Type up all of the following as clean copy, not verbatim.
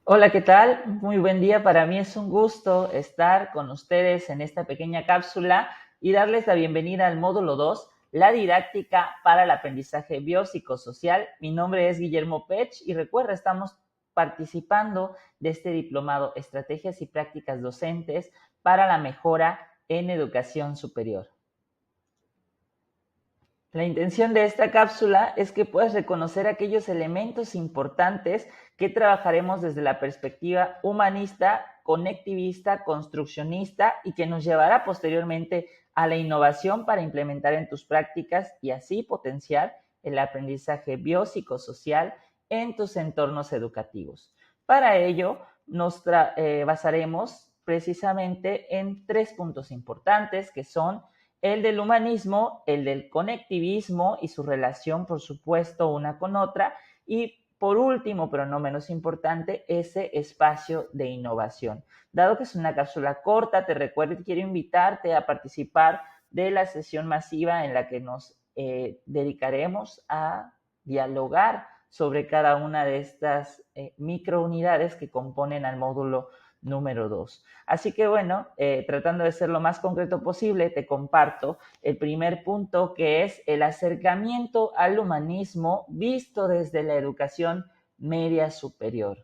Hola, ¿qué tal? Muy buen día. Para mí es un gusto estar con ustedes en esta pequeña cápsula y darles la bienvenida al módulo 2, la didáctica para el aprendizaje biopsicosocial. Mi nombre es Guillermo Pech y recuerda, estamos participando de este diplomado Estrategias y Prácticas Docentes para la Mejora en Educación Superior. La intención de esta cápsula es que puedas reconocer aquellos elementos importantes que trabajaremos desde la perspectiva humanista, conectivista, construccionista y que nos llevará posteriormente a la innovación para implementar en tus prácticas y así potenciar el aprendizaje biopsicosocial en tus entornos educativos. Para ello, nos basaremos precisamente en 3 puntos importantes que son el del humanismo, el del conectivismo y su relación, por supuesto, una con otra, y por último, pero no menos importante, ese espacio de innovación. Dado que es una cápsula corta, te recuerdo y quiero invitarte a participar de la sesión masiva en la que nos dedicaremos a dialogar sobre cada una de estas microunidades que componen al módulo número 2. Así que bueno, tratando de ser lo más concreto posible, te comparto el primer punto, que es el acercamiento al humanismo visto desde la educación media superior.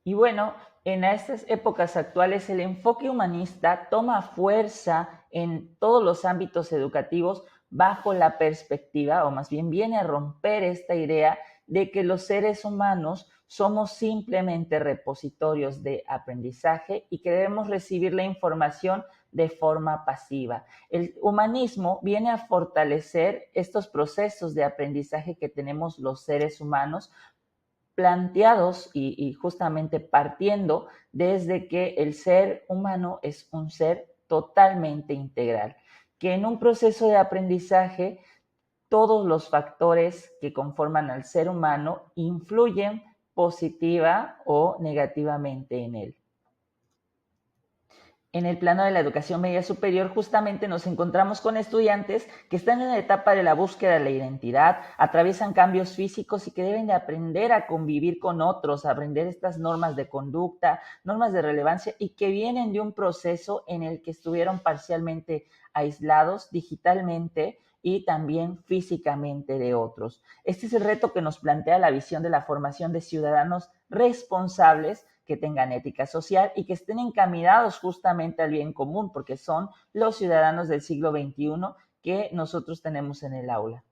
Y bueno, en estas épocas actuales el enfoque humanista toma fuerza en todos los ámbitos educativos bajo la perspectiva, o más bien viene a romper esta idea de que los seres humanos somos simplemente repositorios de aprendizaje y que debemos recibir la información de forma pasiva. El humanismo viene a fortalecer estos procesos de aprendizaje que tenemos los seres humanos, planteados y justamente partiendo desde que el ser humano es un ser totalmente integral, que en un proceso de aprendizaje todos los factores que conforman al ser humano influyen positiva o negativamente en él. En el plano de la educación media superior, justamente nos encontramos con estudiantes que están en la etapa de la búsqueda de la identidad, atraviesan cambios físicos y que deben de aprender a convivir con otros, a aprender estas normas de conducta, normas de relevancia y que vienen de un proceso en el que estuvieron parcialmente aislados digitalmente y también físicamente de otros. Este es el reto que nos plantea la visión de la formación de ciudadanos responsables que tengan ética social y que estén encaminados justamente al bien común, porque son los ciudadanos del siglo XXI que nosotros tenemos en el aula.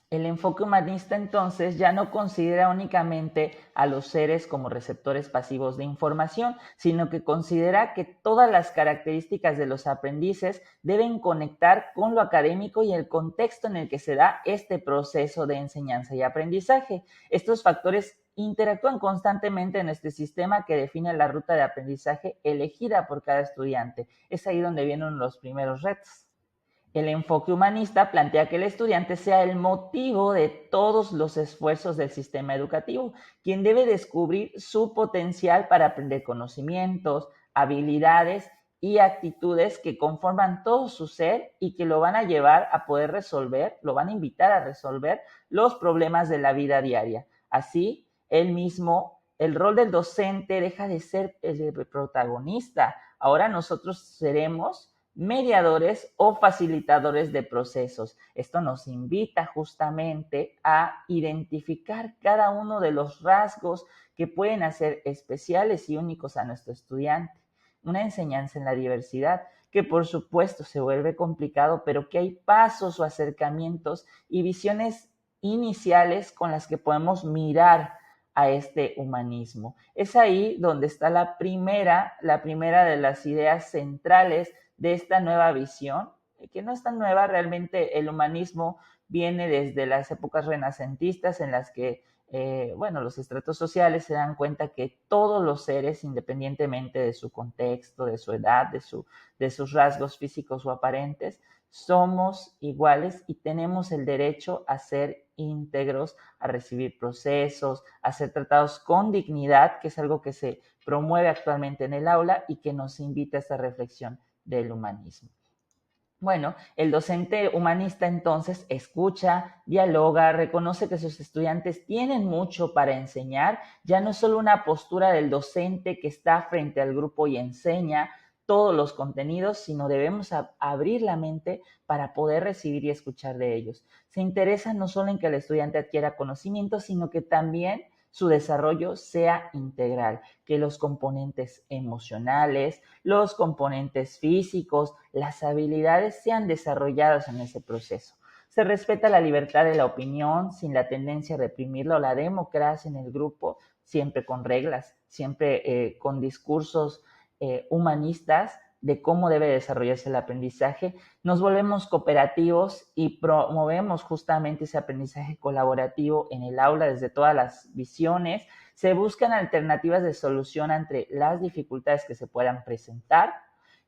El enfoque humanista entonces ya no considera únicamente a los seres como receptores pasivos de información, sino que considera que todas las características de los aprendices deben conectar con lo académico y el contexto en el que se da este proceso de enseñanza y aprendizaje. Estos factores interactúan constantemente en este sistema que define la ruta de aprendizaje elegida por cada estudiante. Es ahí donde vienen los primeros retos. El enfoque humanista plantea que el estudiante sea el motivo de todos los esfuerzos del sistema educativo, quien debe descubrir su potencial para aprender conocimientos, habilidades y actitudes que conforman todo su ser y que lo van a llevar a poder resolver, lo van a invitar a resolver los problemas de la vida diaria. Así, él mismo, el rol del docente deja de ser el protagonista. Ahora nosotros seremos mediadores o facilitadores de procesos. Esto nos invita justamente a identificar cada uno de los rasgos que pueden hacer especiales y únicos a nuestro estudiante. Una enseñanza en la diversidad que por supuesto se vuelve complicado, pero que hay pasos o acercamientos y visiones iniciales con las que podemos mirar a este humanismo. Es ahí donde está la primera de las ideas centrales de esta nueva visión, que no es tan nueva, realmente el humanismo viene desde las épocas renacentistas en las que, bueno, los estratos sociales se dan cuenta que todos los seres, independientemente de su contexto, de su edad, de sus rasgos físicos o aparentes, somos iguales y tenemos el derecho a ser íntegros, a recibir procesos, a ser tratados con dignidad, que es algo que se promueve actualmente en el aula y que nos invita a esta reflexión del humanismo. Bueno, el docente humanista entonces escucha, dialoga, reconoce que sus estudiantes tienen mucho para enseñar, ya no es solo una postura del docente que está frente al grupo y enseña todos los contenidos, sino debemos abrir la mente para poder recibir y escuchar de ellos. Se interesa no solo en que el estudiante adquiera conocimiento, sino que también su desarrollo sea integral, que los componentes emocionales, los componentes físicos, las habilidades sean desarrolladas en ese proceso. Se respeta la libertad de la opinión sin la tendencia a reprimirla o la democracia en el grupo, siempre con reglas, siempre con discursos humanistas de cómo debe desarrollarse el aprendizaje. Nos volvemos cooperativos y promovemos justamente ese aprendizaje colaborativo en el aula desde todas las visiones. Se buscan alternativas de solución ante las dificultades que se puedan presentar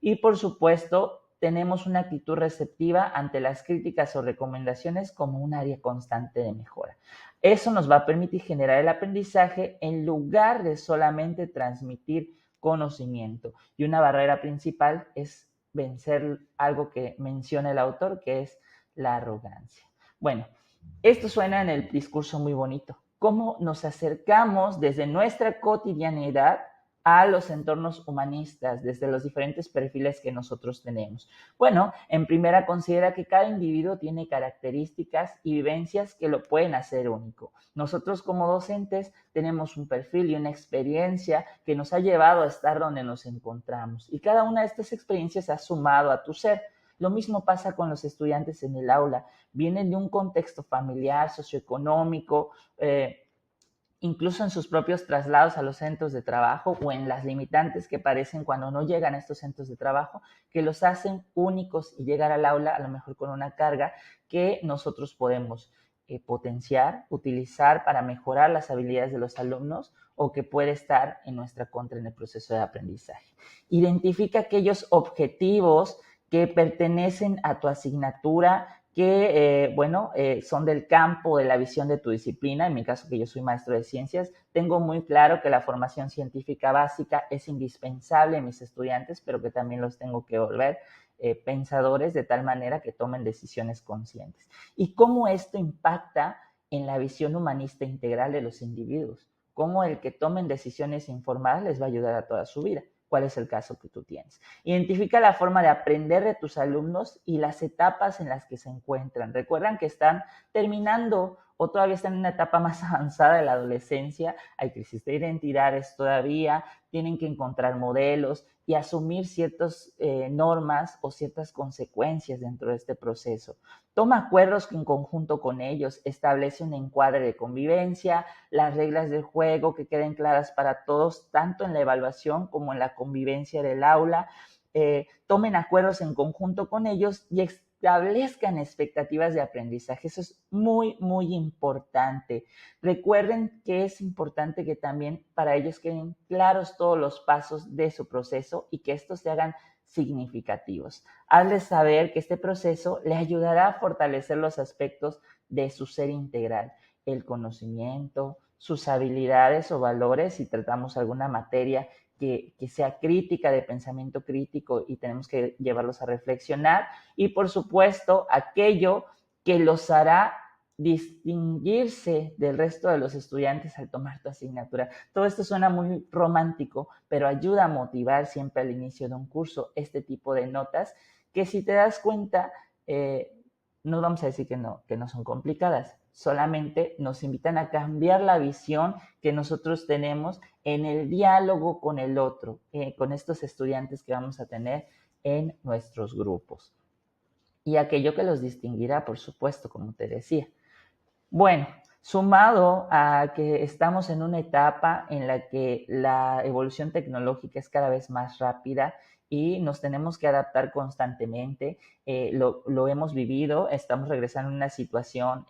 y, por supuesto, tenemos una actitud receptiva ante las críticas o recomendaciones como un área constante de mejora. Eso nos va a permitir generar el aprendizaje en lugar de solamente transmitir conocimiento. Y una barrera principal es vencer algo que menciona el autor, que es la arrogancia. Bueno, esto suena en el discurso muy bonito. ¿Cómo nos acercamos desde nuestra cotidianidad a los entornos humanistas, desde los diferentes perfiles que nosotros tenemos? Bueno, en primera, considera que cada individuo tiene características y vivencias que lo pueden hacer único. Nosotros como docentes tenemos un perfil y una experiencia que nos ha llevado a estar donde nos encontramos y cada una de estas experiencias ha sumado a tu ser. Lo mismo pasa con los estudiantes en el aula. Vienen de un contexto familiar, socioeconómico, incluso en sus propios traslados a los centros de trabajo o en las limitantes que parecen cuando no llegan a estos centros de trabajo, que los hacen únicos y llegar al aula a lo mejor con una carga que nosotros podemos potenciar, utilizar para mejorar las habilidades de los alumnos o que puede estar en nuestra contra en el proceso de aprendizaje. Identifica aquellos objetivos que pertenecen a tu asignatura, que, son del campo de la visión de tu disciplina. En mi caso, que yo soy maestro de ciencias, tengo muy claro que la formación científica básica es indispensable en mis estudiantes, pero que también los tengo que volver pensadores de tal manera que tomen decisiones conscientes. ¿Y cómo esto impacta en la visión humanista integral de los individuos? ¿Cómo el que tomen decisiones informadas les va a ayudar a toda su vida? ¿Cuál es el caso que tú tienes? Identifica la forma de aprender de tus alumnos y las etapas en las que se encuentran. Recuerdan que están terminando o todavía están en una etapa más avanzada de la adolescencia, hay crisis de identidades todavía, tienen que encontrar modelos y asumir ciertas normas o ciertas consecuencias dentro de este proceso. Toma acuerdos en conjunto con ellos, establece un encuadre de convivencia, las reglas del juego que queden claras para todos, tanto en la evaluación como en la convivencia del aula. Tomen acuerdos en conjunto con ellos y establezcan expectativas de aprendizaje. Eso es muy, muy importante. Recuerden que es importante que también para ellos queden claros todos los pasos de su proceso y que estos se hagan significativos. Hazles saber que este proceso le ayudará a fortalecer los aspectos de su ser integral, el conocimiento, sus habilidades o valores, si tratamos alguna materia que sea crítica, de pensamiento crítico y tenemos que llevarlos a reflexionar, y por supuesto aquello que los hará distinguirse del resto de los estudiantes al tomar tu asignatura. Todo esto suena muy romántico, pero ayuda a motivar siempre al inicio de un curso este tipo de notas que, si te das cuenta, no vamos a decir que no son complicadas, solamente nos invitan a cambiar la visión que nosotros tenemos en el diálogo con el otro, con estos estudiantes que vamos a tener en nuestros grupos. Y aquello que los distinguirá, por supuesto, como te decía. Bueno, sumado a que estamos en una etapa en la que la evolución tecnológica es cada vez más rápida y nos tenemos que adaptar constantemente, lo hemos vivido, estamos regresando a una situación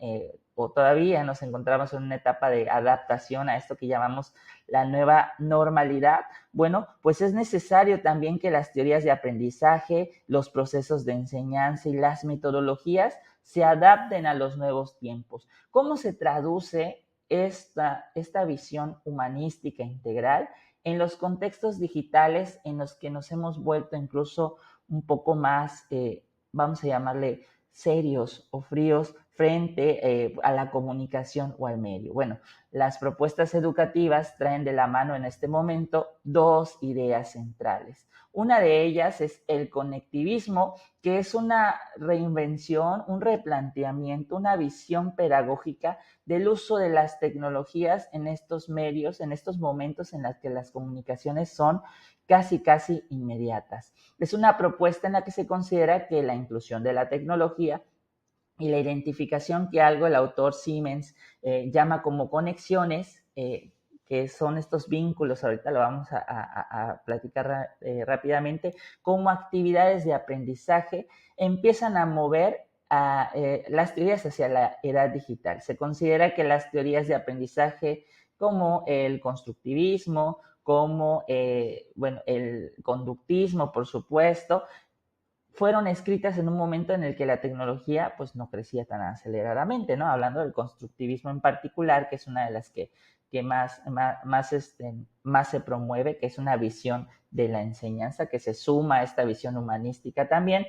o todavía nos encontramos en una etapa de adaptación a esto que llamamos la nueva normalidad. Bueno, pues es necesario también que las teorías de aprendizaje, los procesos de enseñanza y las metodologías se adapten a los nuevos tiempos. ¿Cómo se traduce esta visión humanística integral en los contextos digitales en los que nos hemos vuelto incluso un poco más vamos a llamarle, serios o fríos frente a la comunicación o al medio. Bueno, las propuestas educativas traen de la mano en este momento dos ideas centrales. Una de ellas es el conectivismo, que es una reinvención, un replanteamiento, una visión pedagógica del uso de las tecnologías en estos medios, en estos momentos en los que las comunicaciones son casi inmediatas. Es una propuesta en la que se considera que la inclusión de la tecnología y la identificación que algo el autor Siemens llama como conexiones, que son estos vínculos, ahorita lo vamos a platicar rápidamente, como actividades de aprendizaje empiezan a mover a las teorías hacia la edad digital. Se considera que las teorías de aprendizaje como el constructivismo, como el conductismo, por supuesto, fueron escritas en un momento en el que la tecnología pues no crecía tan aceleradamente, ¿no? Hablando del constructivismo en particular, que es una de las que más se promueve, que es una visión de la enseñanza que se suma a esta visión humanística también,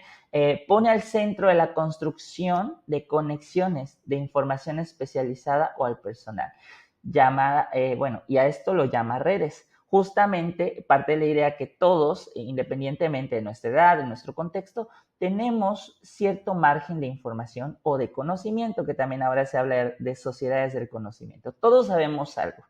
pone al centro de la construcción de conexiones de información especializada o al personal. Y a esto lo llama redes. Justamente parte de la idea que todos, independientemente de nuestra edad, de nuestro contexto, tenemos cierto margen de información o de conocimiento, que también ahora se habla de sociedades del conocimiento. Todos sabemos algo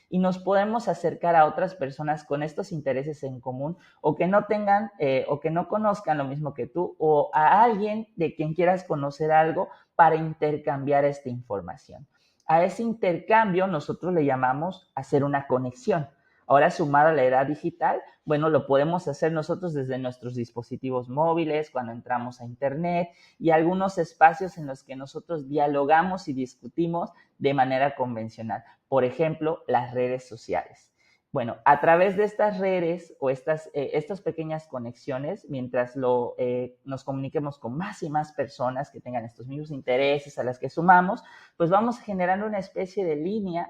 y nos podemos acercar a otras personas con estos intereses en común o que no tengan o que no conozcan lo mismo que tú, o a alguien de quien quieras conocer algo para intercambiar esta información. A ese intercambio nosotros le llamamos hacer una conexión. Ahora, sumado a la era digital, bueno, lo podemos hacer nosotros desde nuestros dispositivos móviles, cuando entramos a Internet, y algunos espacios en los que nosotros dialogamos y discutimos de manera convencional. Por ejemplo, las redes sociales. Bueno, a través de estas redes o estas pequeñas conexiones, mientras nos comuniquemos con más y más personas que tengan estos mismos intereses a las que sumamos, pues vamos generando una especie de línea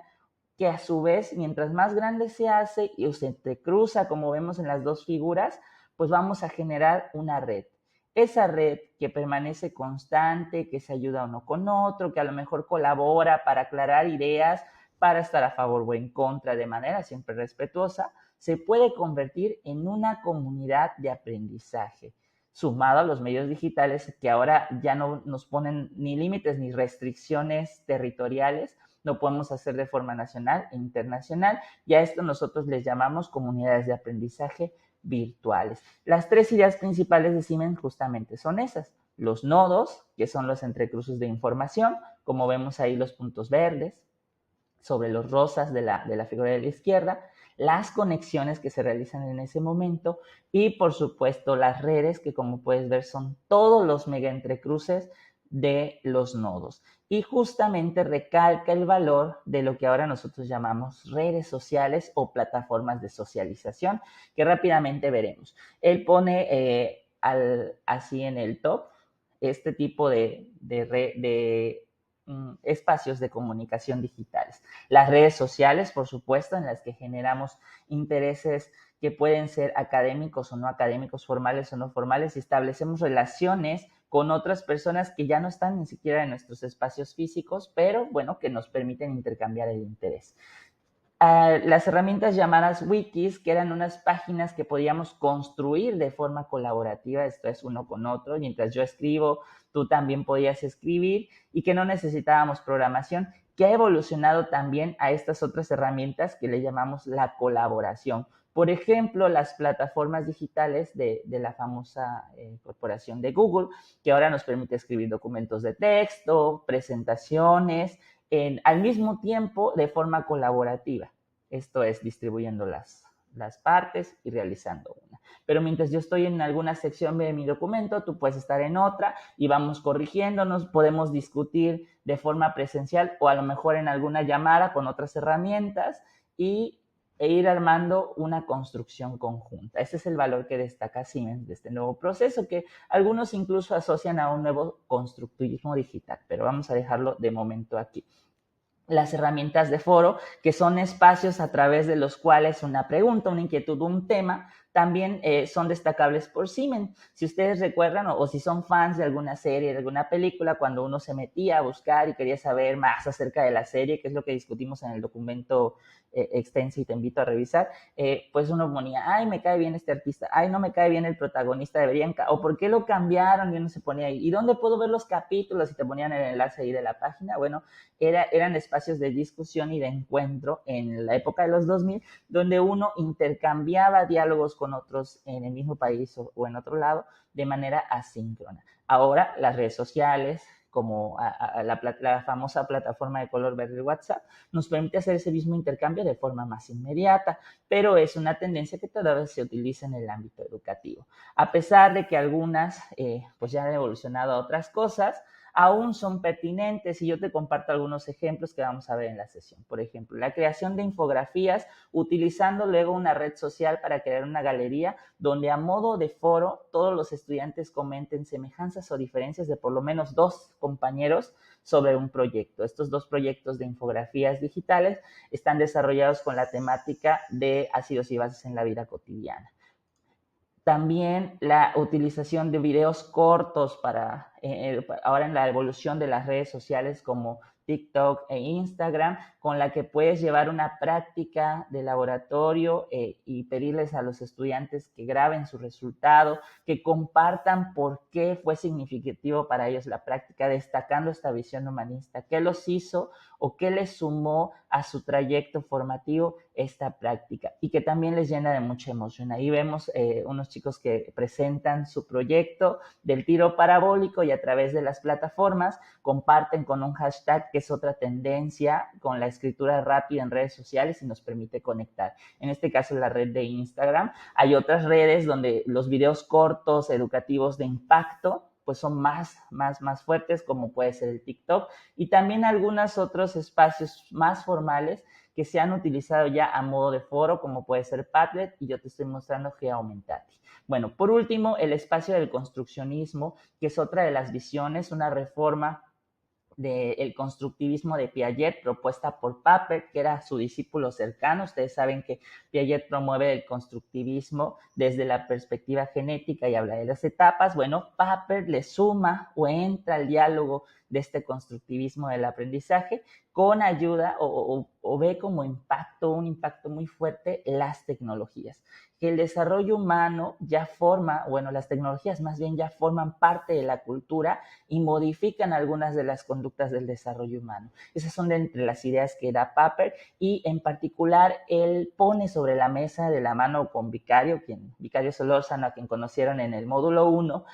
que a su vez, mientras más grande se hace y se entrecruza, como vemos en las dos figuras, pues vamos a generar una red. Esa red que permanece constante, que se ayuda uno con otro, que a lo mejor colabora para aclarar ideas, para estar a favor o en contra de manera siempre respetuosa, se puede convertir en una comunidad de aprendizaje, sumado a los medios digitales que ahora ya no nos ponen ni límites ni restricciones territoriales. Lo podemos hacer de forma nacional e internacional, y a esto nosotros les llamamos comunidades de aprendizaje virtuales. Las tres ideas principales de Siemens justamente son esas: los nodos, que son los entrecruces de información, como vemos ahí los puntos verdes sobre los rosas de la figura de la izquierda, las conexiones que se realizan en ese momento y, por supuesto, las redes, que como puedes ver son todos los mega entrecruces de los nodos. Y justamente recalca el valor de lo que ahora nosotros llamamos redes sociales o plataformas de socialización, que rápidamente veremos. Él pone así en el top este tipo de espacios de comunicación digitales. Las redes sociales, por supuesto, en las que generamos intereses que pueden ser académicos o no académicos, formales o no formales, y establecemos relaciones con otras personas que ya no están ni siquiera en nuestros espacios físicos, pero bueno, que nos permiten intercambiar el interés. Las herramientas llamadas wikis, que eran unas páginas que podíamos construir de forma colaborativa, esto es uno con otro, mientras yo escribo, tú también podías escribir, y que no necesitábamos programación, que ha evolucionado también a estas otras herramientas que le llamamos la colaboración. Por ejemplo, las plataformas digitales de la famosa corporación de Google, que ahora nos permite escribir documentos de texto, presentaciones, al mismo tiempo de forma colaborativa. Esto es, distribuyendo las partes y realizando una. Pero mientras yo estoy en alguna sección de mi documento, tú puedes estar en otra y vamos corrigiéndonos, podemos discutir de forma presencial o a lo mejor en alguna llamada con otras herramientas e ir armando una construcción conjunta. Ese es el valor que destaca Siemens de este nuevo proceso, que algunos incluso asocian a un nuevo constructivismo digital, pero vamos a dejarlo de momento aquí. Las herramientas de foro, que son espacios a través de los cuales una pregunta, una inquietud, un tema también son destacables por Siemens. Si ustedes recuerdan o si son fans de alguna serie, de alguna película, cuando uno se metía a buscar y quería saber más acerca de la serie, que es lo que discutimos en el documento extenso y te invito a revisar, pues uno ponía, ay, me cae bien este artista, ay, no me cae bien el protagonista, o por qué lo cambiaron, y uno se ponía ahí, ¿y dónde puedo ver los capítulos? Y te ponían el enlace ahí de la página. Bueno, eran espacios de discusión y de encuentro en la época de los 2000, donde uno intercambiaba diálogos con otros en el mismo país o en otro lado de manera asíncrona. Ahora las redes sociales, como la famosa plataforma de color verde WhatsApp, nos permite hacer ese mismo intercambio de forma más inmediata, pero es una tendencia que todavía se utiliza en el ámbito educativo. A pesar de que algunas pues ya han evolucionado a otras cosas, aún son pertinentes y yo te comparto algunos ejemplos que vamos a ver en la sesión. Por ejemplo, la creación de infografías utilizando luego una red social para crear una galería donde a modo de foro todos los estudiantes comenten semejanzas o diferencias de por lo menos 2 compañeros sobre un proyecto. Estos 2 proyectos de infografías digitales están desarrollados con la temática de ácidos y bases en la vida cotidiana. También la utilización de videos cortos para ahora en la evolución de las redes sociales como TikTok e Instagram, con la que puedes llevar una práctica de laboratorio y pedirles a los estudiantes que graben su resultado, que compartan por qué fue significativo para ellos la práctica, destacando esta visión humanista, qué los hizo o qué les sumó a su trayecto formativo esta práctica y que también les llena de mucha emoción. Ahí vemos unos chicos que presentan su proyecto del tiro parabólico y a través de las plataformas comparten con un hashtag que es otra tendencia con la escritura rápida en redes sociales y nos permite conectar. En este caso la red de Instagram. Hay otras redes donde los videos cortos educativos de impacto pues son más fuertes, como puede ser el TikTok, y también algunos otros espacios más formales que se han utilizado ya a modo de foro, como puede ser Padlet, y yo te estoy mostrando GeoAumentati. Bueno, por último, el espacio del construccionismo, que es otra de las visiones, una reforma del constructivismo de Piaget propuesta por Papert, que era su discípulo cercano. Ustedes saben que Piaget promueve el constructivismo desde la perspectiva genética y habla de las etapas. Bueno, Papert le suma o entra al diálogo de este constructivismo del aprendizaje con ayuda o ve como impacto, un impacto muy fuerte, las tecnologías. Que el desarrollo humano ya forma, bueno, las tecnologías más bien ya forman parte de la cultura y modifican algunas de las conductas del desarrollo humano. Esas son de entre las ideas que da Papert y en particular él pone sobre la mesa de la mano con Vicario Solórzano, a quien conocieron en el módulo 1,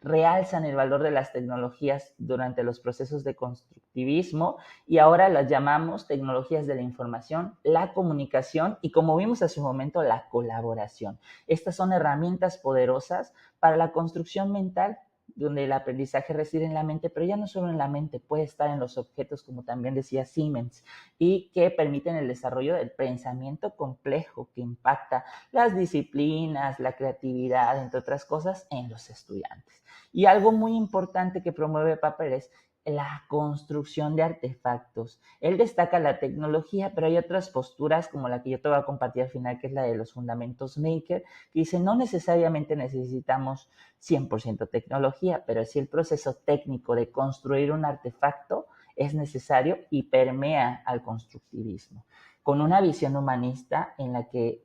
realzan el valor de las tecnologías durante los procesos de constructivismo y ahora las llamamos tecnologías de la información, la comunicación y, como vimos hace un momento, la colaboración. Estas son herramientas poderosas para la construcción mental, donde el aprendizaje reside en la mente, pero ya no solo en la mente, puede estar en los objetos, como también decía Siemens, y que permiten el desarrollo del pensamiento complejo que impacta las disciplinas, la creatividad, entre otras cosas, en los estudiantes. Y algo muy importante que promueve Papert es la construcción de artefactos. Él destaca la tecnología, pero hay otras posturas como la que yo te voy a compartir al final, que es la de los fundamentos maker, que dice no necesariamente necesitamos 100% tecnología, pero sí el proceso técnico de construir un artefacto es necesario y permea al constructivismo, con una visión humanista en la que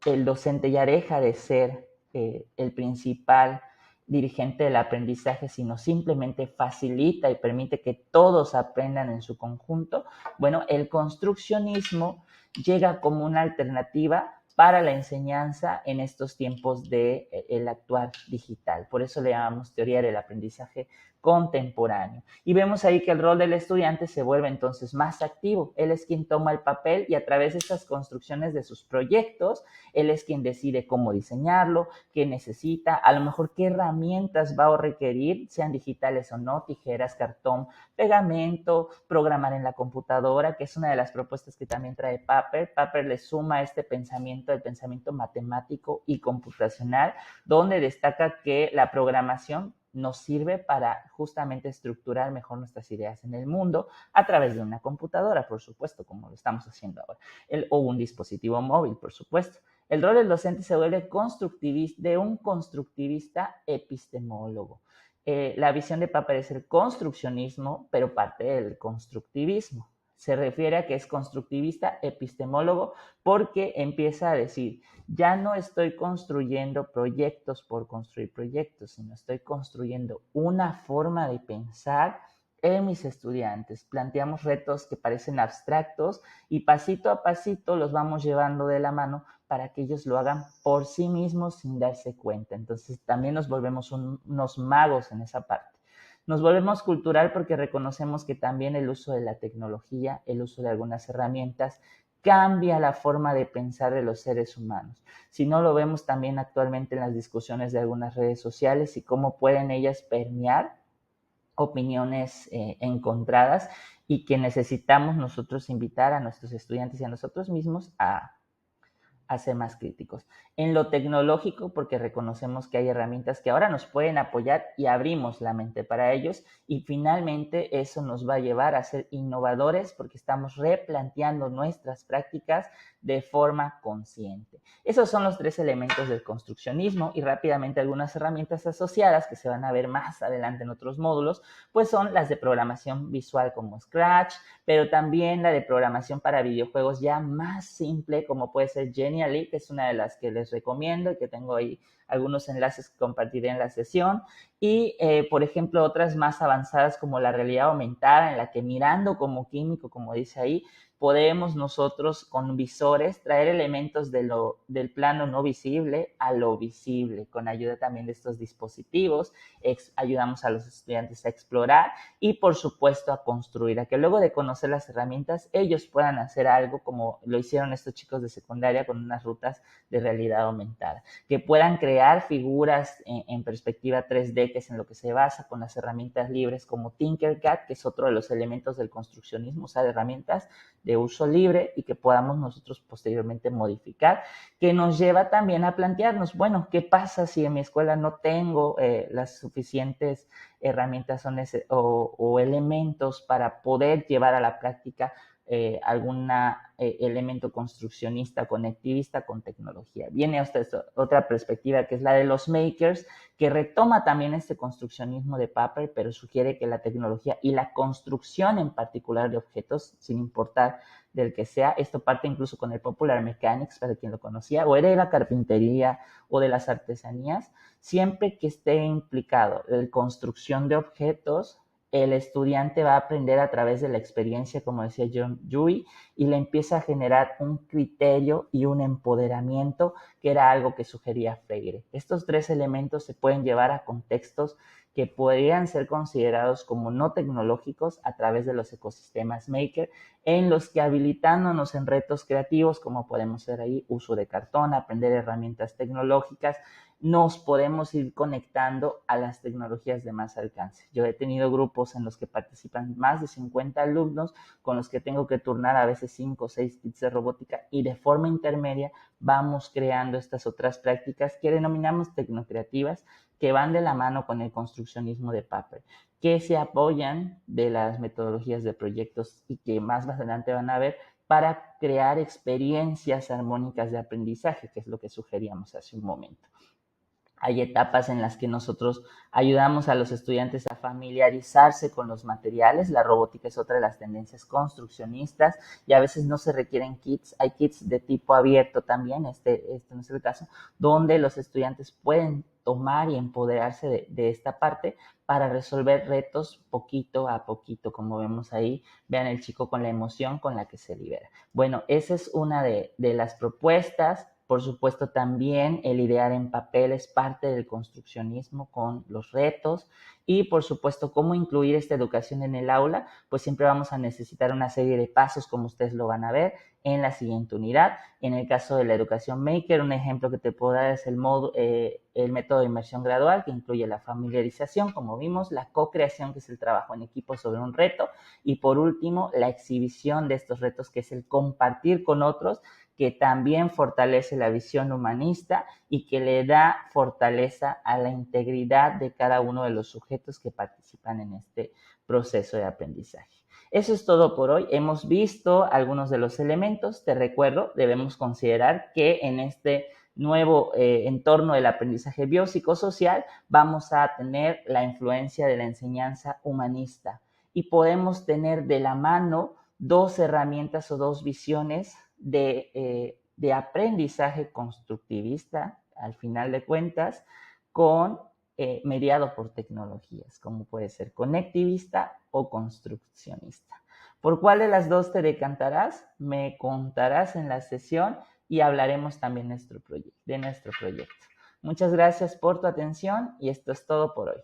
el docente ya deja de ser el principal dirigente del aprendizaje, sino simplemente facilita y permite que todos aprendan en su conjunto. Bueno, el construccionismo llega como una alternativa para la enseñanza en estos tiempos de el actuar digital. Por eso le llamamos teoría del aprendizaje contemporáneo. Y vemos ahí que el rol del estudiante se vuelve entonces más activo. Él es quien toma el papel y a través de estas construcciones de sus proyectos, él es quien decide cómo diseñarlo, qué necesita, a lo mejor qué herramientas va a requerir, sean digitales o no, tijeras, cartón, pegamento, programar en la computadora, que es una de las propuestas que también trae Papert. Papert le suma este pensamiento, el pensamiento matemático y computacional, donde destaca que la programación nos sirve para justamente estructurar mejor nuestras ideas en el mundo a través de una computadora, por supuesto, como lo estamos haciendo ahora, o un dispositivo móvil, por supuesto. El rol del docente se vuelve de un constructivista epistemólogo. La visión de Papert es el construccionismo, pero parte del constructivismo. Se refiere a que es constructivista epistemólogo porque empieza a decir, ya no estoy construyendo proyectos por construir proyectos, sino estoy construyendo una forma de pensar en mis estudiantes. Planteamos retos que parecen abstractos y pasito a pasito los vamos llevando de la mano para que ellos lo hagan por sí mismos sin darse cuenta. Entonces también nos volvemos unos magos en esa parte. Nos volvemos cultural porque reconocemos que también el uso de la tecnología, el uso de algunas herramientas, cambia la forma de pensar de los seres humanos. Si no, lo vemos también actualmente en las discusiones de algunas redes sociales y cómo pueden ellas permear opiniones encontradas y que necesitamos nosotros invitar a nuestros estudiantes y a nosotros mismos a ser más críticos. En lo tecnológico, porque reconocemos que hay herramientas que ahora nos pueden apoyar y abrimos la mente para ellos, y finalmente eso nos va a llevar a ser innovadores porque estamos replanteando nuestras prácticas de forma consciente. Esos son los 3 elementos del construccionismo, y rápidamente algunas herramientas asociadas que se van a ver más adelante en otros módulos, pues son las de programación visual como Scratch, pero también la de programación para videojuegos ya más simple, como puede ser Genially, que es una de las que les recomiendo y que tengo ahí algunos enlaces que compartiré en la sesión. Y, por ejemplo, otras más avanzadas como la realidad aumentada, en la que mirando como químico, como dice ahí, podemos nosotros con visores traer elementos del plano no visible a lo visible, con ayuda también de estos dispositivos. Ayudamos a los estudiantes a explorar y, por supuesto, a construir, a que luego de conocer las herramientas ellos puedan hacer algo como lo hicieron estos chicos de secundaria con unas rutas de realidad aumentada, que puedan crear figuras en perspectiva 3D, que es en lo que se basa con las herramientas libres como Tinkercad, que es otro de los elementos del construccionismo, usar herramientas de uso libre y que podamos nosotros posteriormente modificar, que nos lleva también a plantearnos, bueno, ¿qué pasa si en mi escuela no tengo las suficientes herramientas o elementos para poder llevar a la práctica algún elemento construccionista, conectivista con tecnología? Viene otra perspectiva que es la de los makers, que retoma también este construccionismo de Papert, pero sugiere que la tecnología y la construcción en particular de objetos, sin importar del que sea, esto parte incluso con el Popular Mechanics, para quien lo conocía, o era de la carpintería o de las artesanías, siempre que esté implicado en la construcción de objetos, el estudiante va a aprender a través de la experiencia, como decía John Dewey, y le empieza a generar un criterio y un empoderamiento, que era algo que sugería Freire. Estos 3 elementos se pueden llevar a contextos que podrían ser considerados como no tecnológicos a través de los ecosistemas maker, en los que habilitándonos en retos creativos, como podemos ver ahí, uso de cartón, aprender herramientas tecnológicas, nos podemos ir conectando a las tecnologías de más alcance. Yo he tenido grupos en los que participan más de 50 alumnos, con los que tengo que turnar a veces 5 o 6 kits de robótica, y de forma intermedia vamos creando estas otras prácticas que denominamos tecnocreativas, que van de la mano con el construccionismo de Papert, que se apoyan de las metodologías de proyectos y que más adelante van a ver, para crear experiencias armónicas de aprendizaje, que es lo que sugeríamos hace un momento. Hay etapas en las que nosotros ayudamos a los estudiantes a familiarizarse con los materiales. La robótica es otra de las tendencias construccionistas y a veces no se requieren kits. Hay kits de tipo abierto también, este no es el caso, donde los estudiantes pueden tomar y empoderarse de esta parte para resolver retos poquito a poquito, como vemos ahí. Vean el chico con la emoción con la que se libera. Bueno, esa es una de las propuestas. Por supuesto, también el idear en papel es parte del construccionismo con los retos, y por supuesto, cómo incluir esta educación en el aula, pues siempre vamos a necesitar una serie de pasos, como ustedes lo van a ver en la siguiente unidad. En el caso de la educación maker, un ejemplo que te puedo dar es el método de inmersión gradual, que incluye la familiarización, como vimos, la co-creación, que es el trabajo en equipo sobre un reto, y por último, la exhibición de estos retos, que es el compartir con otros, que también fortalece la visión humanista y que le da fortaleza a la integridad de cada uno de los sujetos que participan en este proceso de aprendizaje. Eso es todo por hoy. Hemos visto algunos de los elementos. Te recuerdo, debemos considerar que en este nuevo entorno del aprendizaje biopsicosocial vamos a tener la influencia de la enseñanza humanista y podemos tener de la mano dos herramientas o dos visiones de aprendizaje constructivista, al final de cuentas, mediado por tecnologías, como puede ser conectivista o construccionista. ¿Por cuál de las dos te decantarás? Me contarás en la sesión y hablaremos también de nuestro proyecto. Muchas gracias por tu atención y esto es todo por hoy.